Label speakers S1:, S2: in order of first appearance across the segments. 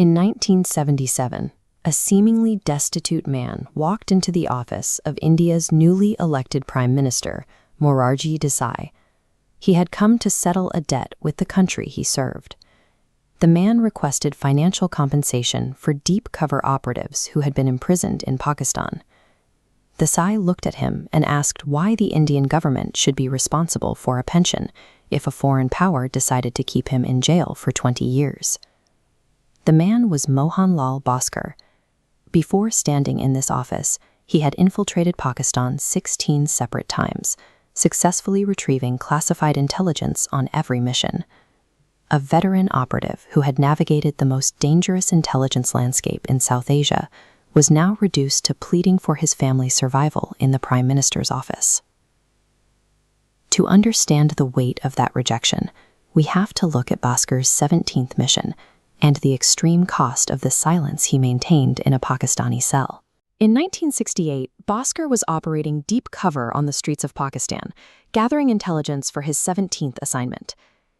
S1: In 1977, a seemingly destitute man walked into the office of India's newly elected Prime Minister, Morarji Desai. He had come to settle a debt with the country he served. The man requested financial compensation for deep cover operatives who had been imprisoned in Pakistan. Desai looked at him and asked why the Indian government should be responsible for a pension if a foreign power decided to keep him in jail for 20 years. The man was Mohanlal Bhaskar. Before standing in this office, he had infiltrated Pakistan 16 separate times, successfully retrieving classified intelligence on every mission. A veteran operative who had navigated the most dangerous intelligence landscape in South Asia was now reduced to pleading for his family's survival in the Prime Minister's office. To understand the weight of that rejection, we have to look at Bhaskar's 17th mission and the extreme cost of the silence he maintained in a Pakistani cell. In 1968, Bhaskar was operating deep cover on the streets of Pakistan, gathering intelligence for his 17th assignment.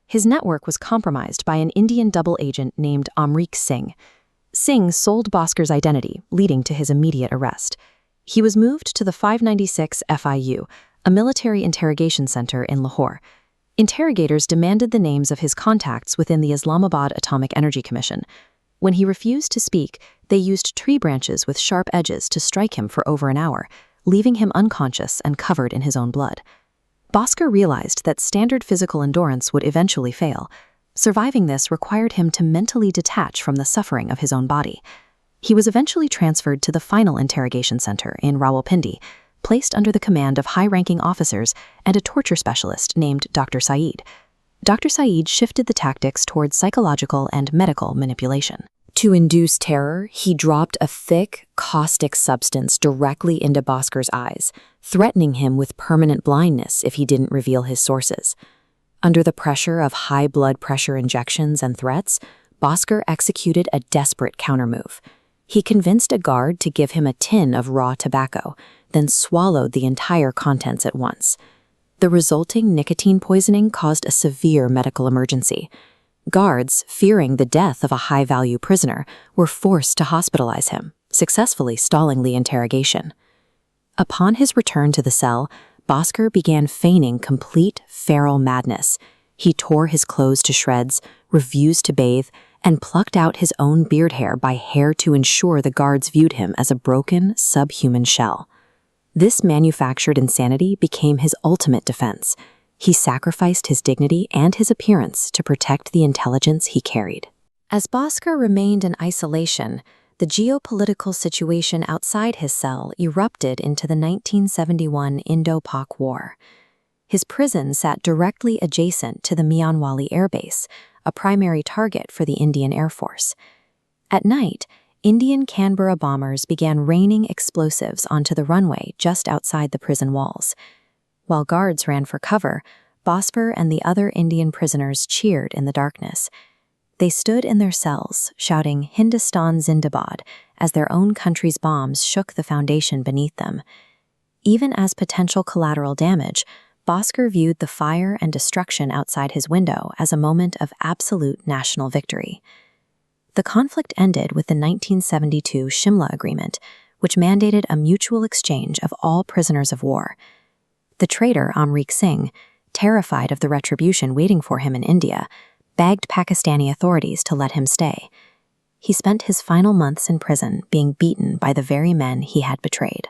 S1: His network was compromised by an Indian double agent named Amrik Singh. Singh sold Bhaskar's identity, leading to his immediate arrest. He was moved to the 596 FIU, a military interrogation center in Lahore. Interrogators demanded the names of his contacts within the Islamabad Atomic Energy Commission. When he refused to speak, they used tree branches with sharp edges to strike him for over an hour, leaving him unconscious and covered in his own blood. Bhaskar realized that standard physical endurance would eventually fail. Surviving this required him to mentally detach from the suffering of his own body. He was eventually transferred to the final interrogation center in Rawalpindi, placed under the command of high-ranking officers and a torture specialist named Dr. Saeed. Dr. Saeed shifted the tactics towards psychological and medical manipulation. To induce terror, he dropped a thick, caustic substance directly into Bhaskar's eyes, threatening him with permanent blindness if he didn't reveal his sources. Under the pressure of high blood pressure injections and threats, Bhaskar executed a desperate countermove. He convinced a guard to give him a tin of raw tobacco, then swallowed the entire contents at once. The resulting nicotine poisoning caused a severe medical emergency. Guards, fearing the death of a high-value prisoner, were forced to hospitalize him, successfully stalling the interrogation. Upon his return to the cell, Bhaskar began feigning complete feral madness. He tore his clothes to shreds, refused to bathe, and plucked out his own beard hair by hair to ensure the guards viewed him as a broken, subhuman shell. This manufactured insanity became his ultimate defense. He sacrificed his dignity and his appearance to protect the intelligence he carried. As Bhaskar remained in isolation, the geopolitical situation outside his cell erupted into the 1971 Indo-Pak War. His prison sat directly adjacent to the Mianwali Air Base, a primary target for the Indian Air Force. At night, Indian Canberra bombers began raining explosives onto the runway just outside the prison walls. While guards ran for cover, Bhaskar and the other Indian prisoners cheered in the darkness. They stood in their cells, shouting Hindustan Zindabad as their own country's bombs shook the foundation beneath them. Even as potential collateral damage, Bhaskar viewed the fire and destruction outside his window as a moment of absolute national victory. The conflict ended with the 1972 Shimla Agreement, which mandated a mutual exchange of all prisoners of war. The traitor Amrik Singh, terrified of the retribution waiting for him in India, begged Pakistani authorities to let him stay. He spent his final months in prison being beaten by the very men he had betrayed.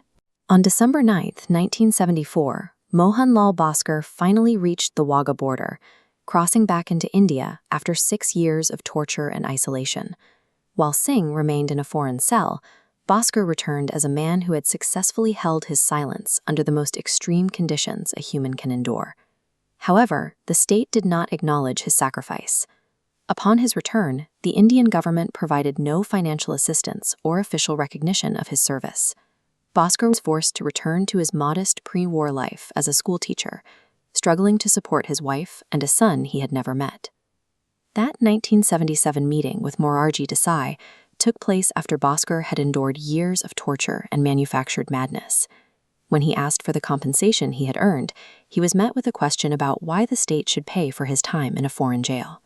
S1: On December 9, 1974, Mohanlal Bhaskar finally reached the Wagah border, crossing back into India after 6 years of torture and isolation. While Singh remained in a foreign cell, Bhaskar returned as a man who had successfully held his silence under the most extreme conditions a human can endure. However, the state did not acknowledge his sacrifice. Upon his return, the Indian government provided no financial assistance or official recognition of his service. Bhaskar was forced to return to his modest pre-war life as a schoolteacher, struggling to support his wife and a son he had never met. That 1977 meeting with Morarji Desai took place after Bhaskar had endured years of torture and manufactured madness. When he asked for the compensation he had earned, he was met with a question about why the state should pay for his time in a foreign jail.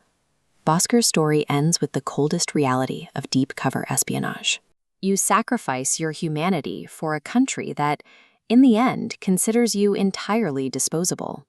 S1: Bhaskar's story ends with the coldest reality of deep cover espionage. You sacrifice your humanity for a country that, in the end, considers you entirely disposable.